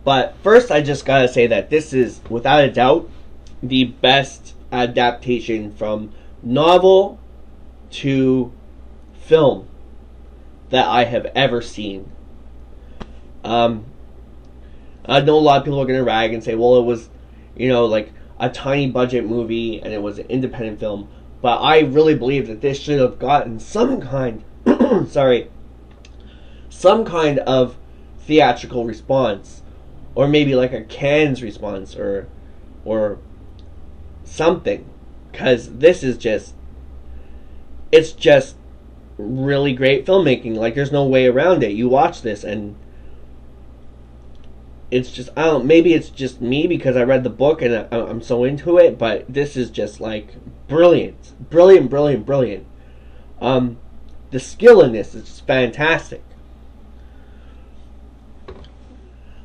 But first, I just gotta say that this is, without a doubt, the best adaptation from novel to film that I have ever seen. I know a lot of people are gonna rag and say, well, it was, like a tiny budget movie and it was an independent film. But I really believe that this should have gotten some kind, some kind of theatrical response, or maybe like a Cannes response, or something, because this is it's just really great filmmaking. Like, there's no way around it. You watch this and it's just, I don't, maybe it's just me because I read the book and I'm so into it, but this is just like brilliant. The skill in this is just fantastic.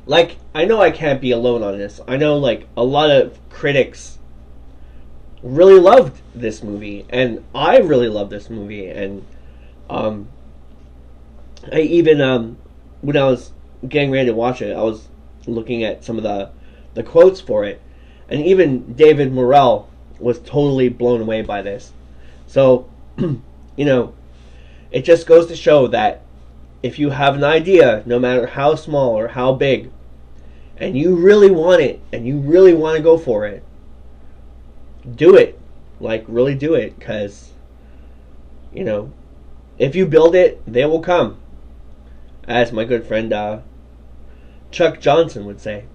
Like, I know I can't be alone on this. I know, like, a lot of critics really loved this movie, and I really love this movie, and I even when I was getting ready to watch it, I was looking at some of the quotes for it, and even David Morrell was totally blown away by this. So, it just goes to show that if you have an idea, no matter how small or how big, and you really want it, and you really want to go for it, do it. Like, really do it, because, if you build it, they will come. As my good friend Chuck Johnson would say.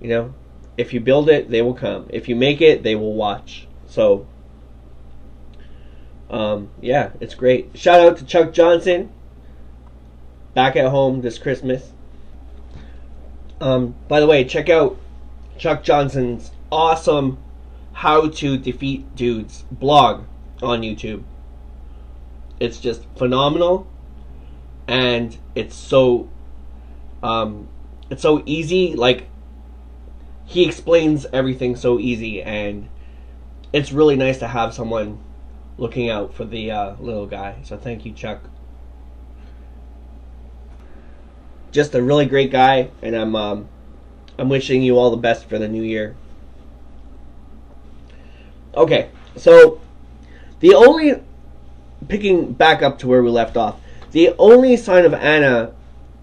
If you build it, they will come. If you make it, they will watch. So, yeah, it's great. Shout out to Chuck Johnson. Back at home this Christmas. By the way, check out Chuck Johnson's awesome How to Defeat Dudes blog on YouTube. It's just phenomenal, and it's so easy. Like, he explains everything so easy, and it's really nice to have someone looking out for the little guy. So thank you, Chuck. Just a really great guy, and I'm wishing you all the best for the new year. Okay, so picking back up to where we left off, the only sign of Anna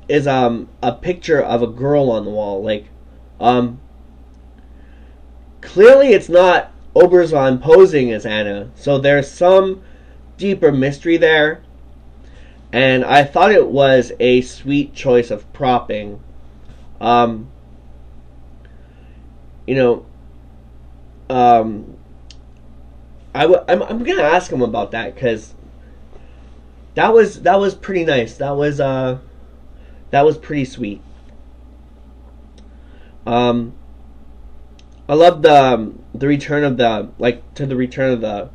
is a picture of a girl on the wall. Like, clearly it's not Oberzon posing as Anna, so there's some deeper mystery there. And I thought it was a sweet choice of propping. I'm gonna ask him about that, because that was pretty nice. That was pretty sweet. I love the return of the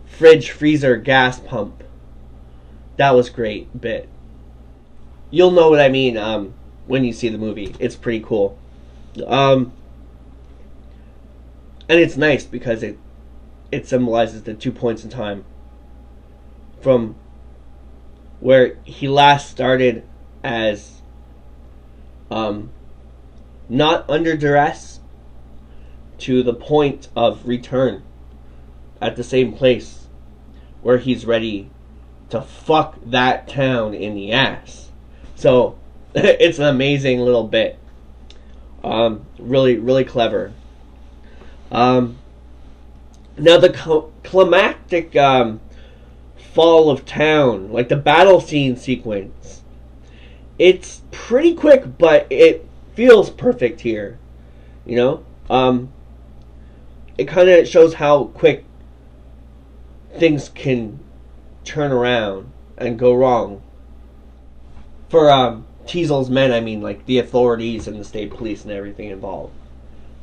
fridge freezer gas pump. That was great bit. You'll know what I mean when you see the movie. It's pretty cool. And it's nice because it symbolizes the 2 points in time from where he last started as not under duress to the point of return at the same place where he's ready to fuck that town in the ass. So it's an amazing little bit. Really, really clever. Now the climactic fall of town, like the battle scene sequence, it's pretty quick, but it feels perfect here. It kind of shows how quick things can turn around and go wrong. For Teasel's men, I mean, like the authorities and the state police and everything involved.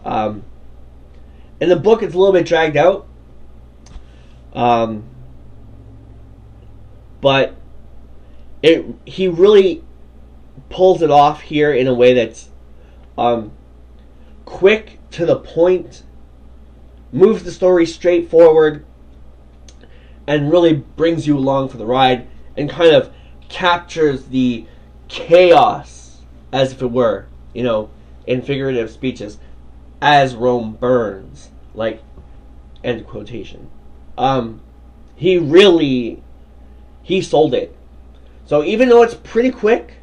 In the book, it's a little bit dragged out. But he really pulls it off here in a way that's quick, to the point, moves the story straight forward, and really brings you along for the ride, and kind of captures the chaos, as if it were, in figurative speeches, as Rome burns, like, end quotation. He sold it. So even though it's pretty quick,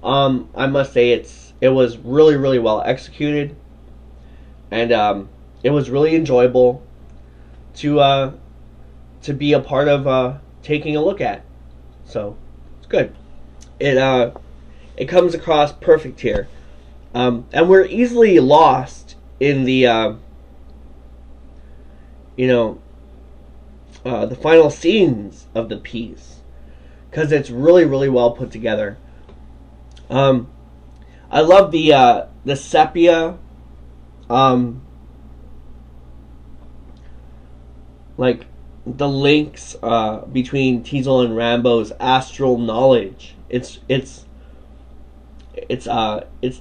I must say it was really, really well executed, and it was really enjoyable to be a part of taking a look at. So it's good. It comes across perfect here, and we're easily lost in the the final scenes of the piece, because it's really, really well put together. I love the sepia, like the links between Teasel and Rambo's astral knowledge. It's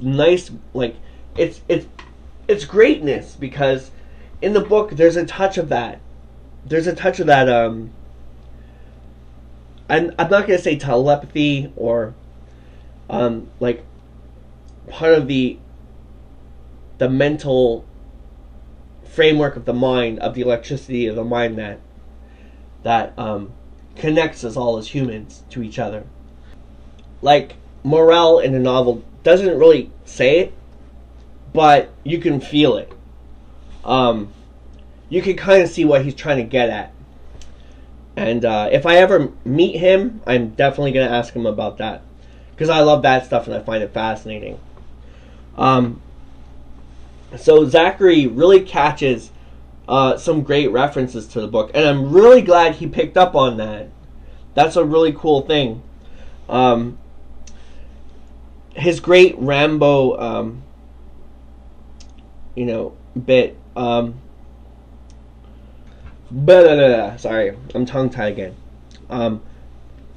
nice, like it's greatness, because in the book there's a touch of that. I'm not gonna say telepathy or like part of the mental framework of the mind, of the electricity of the mind that connects us all as humans to each other. Like Morel in the novel doesn't really say it, but you can feel it. You can kind of see what he's trying to get at. And if I ever meet him, I'm definitely going to ask him about that, because I love that stuff and I find it fascinating. So Zachary really catches some great references to the book, and I'm really glad he picked up on that. That's a really cool thing. His great Rambo, bit. Sorry, I'm tongue-tied again.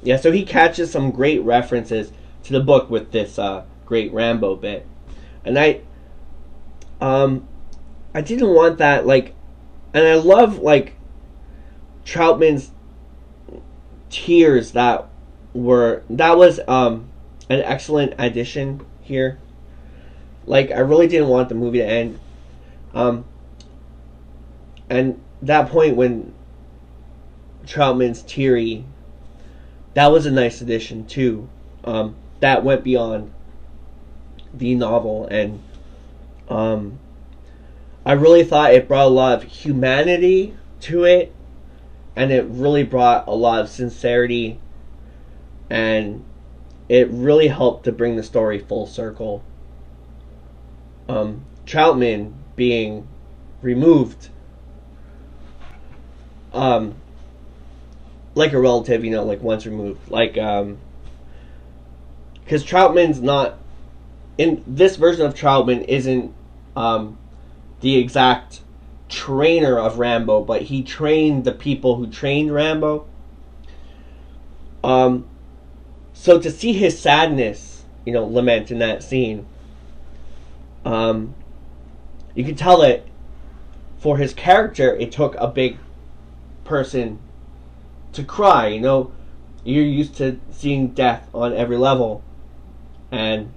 Yeah, so he catches some great references to the book with this great Rambo bit, and I didn't want that, like, and I love, like, Troutman's tears. That was an excellent addition here. Like, I really didn't want the movie to end, and that point when Troutman's teary, that was a nice addition too. That went beyond the novel, and I really thought it brought a lot of humanity to it, and it really brought a lot of sincerity, and it really helped to bring the story full circle. Troutman being removed, like a relative, like once removed, like, because Troutman's not, in this version of Troutman isn't the exact trainer of Rambo, but he trained the people who trained Rambo. So to see his sadness, lament in that scene, you can tell that for his character, it took a big person to cry. You're used to seeing death on every level, and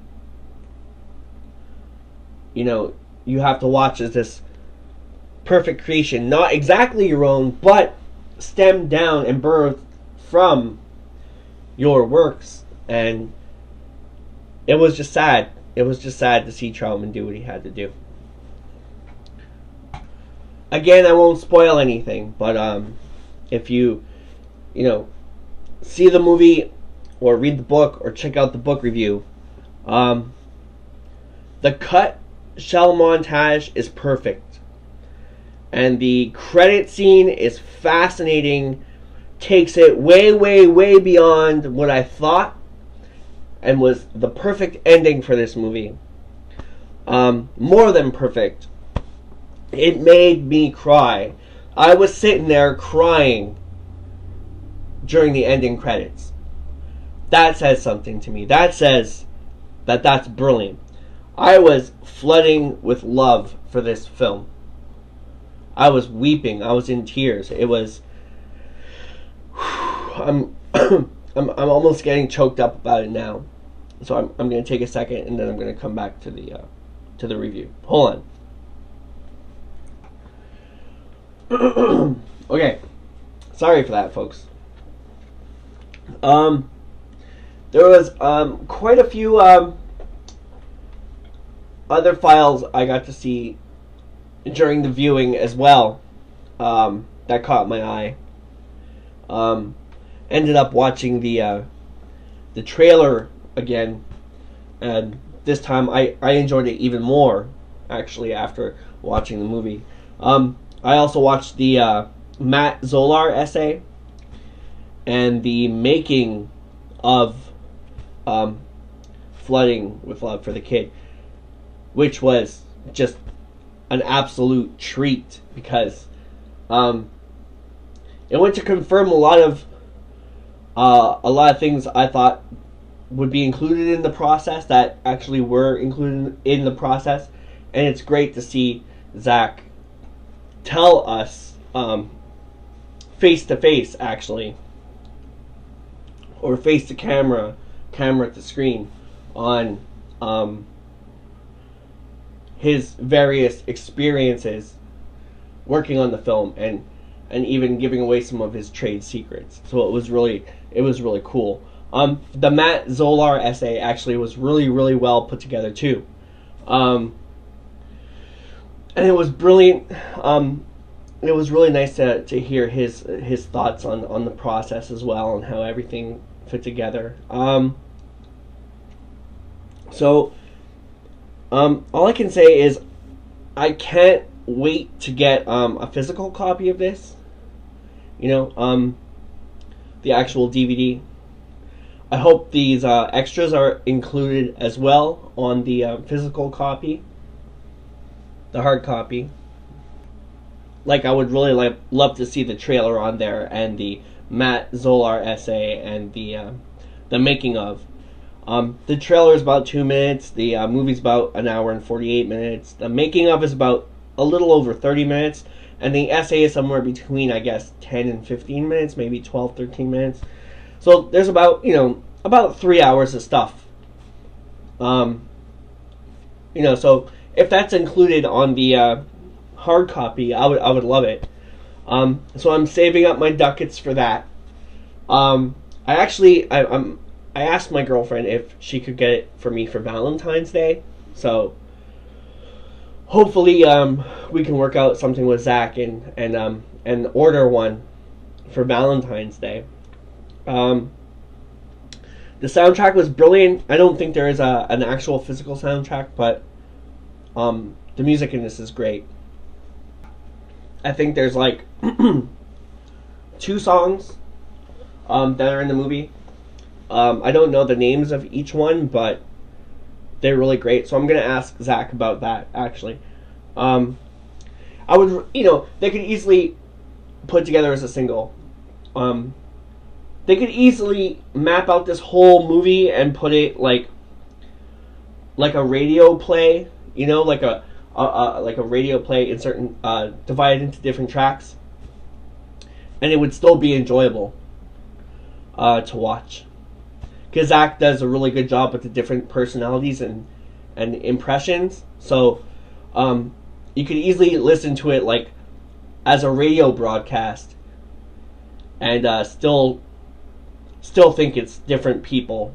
you have to watch as this perfect creation, not exactly your own, but stemmed down and birthed from your works. And it was just sad. It was just sad to see Troutman do what he had to do. Again, I won't spoil anything, but if you see the movie or read the book or check out the book review, the cut shell montage is perfect, and the credit scene is fascinating, takes it way, way, way beyond what I thought, and was the perfect ending for this movie. More than perfect. It made me cry. I was sitting there crying during the ending credits. That says something to me. That says that that's brilliant. I was flooding with love for this film. I was weeping. I was in tears. It was... I'm almost getting choked up about it now. So I'm going to take a second, and then I'm going to come back to the review. Hold on. Okay, sorry for that, folks. There was quite a few other files I got to see during the viewing as well, that caught my eye. Ended up watching the trailer again, and this time I enjoyed it even more, actually, after watching the movie. I also watched the Matt Zolar essay and the making of Flooding with Love for the Kid, which was just an absolute treat, because it went to confirm a lot of things I thought would be included in the process that actually were included in the process. And it's great to see Zack tell us face to face, actually, or face to camera to screen, on his various experiences working on the film, and even giving away some of his trade secrets. So it was really cool. The Matt Zolar essay actually was really well put together too, and it was brilliant. It was really nice to hear his thoughts on the process as well, and how everything fit together. So all I can say is I can't wait to get a physical copy of this. The actual DVD. I hope these extras are included as well on the physical copy, the hard copy. Like, I would really love to see the trailer on there, and the Matt Zolar essay, and the making of. The trailer is about 2 minutes. The movie's about 1 hour and 48 minutes. The making of is about a little over 30 minutes. And the essay is somewhere between, I guess, 10 and 15 minutes, maybe 12, 13 minutes. So there's about 3 hours of stuff. So if that's included on the hard copy, I would love it. So I'm saving up my ducats for that. I asked my girlfriend if she could get it for me for Valentine's Day. So hopefully we can work out something with Zack and order one for Valentine's Day. The soundtrack was brilliant. I don't think there is an actual physical soundtrack, but the music in this is great. I think there's like 2 songs that are in the movie. I don't know the names of each one, but they're really great. So I'm gonna ask Zack about that, actually. I would, they could easily put together as a single. They could easily map out this whole movie and put it like a radio play, like a radio play in certain divided into different tracks, and it would still be enjoyable to watch. Because Zack does a really good job with the different personalities and impressions. So you could easily listen to it like as a radio broadcast, and still think it's different people,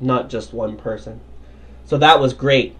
not just one person. So that was great.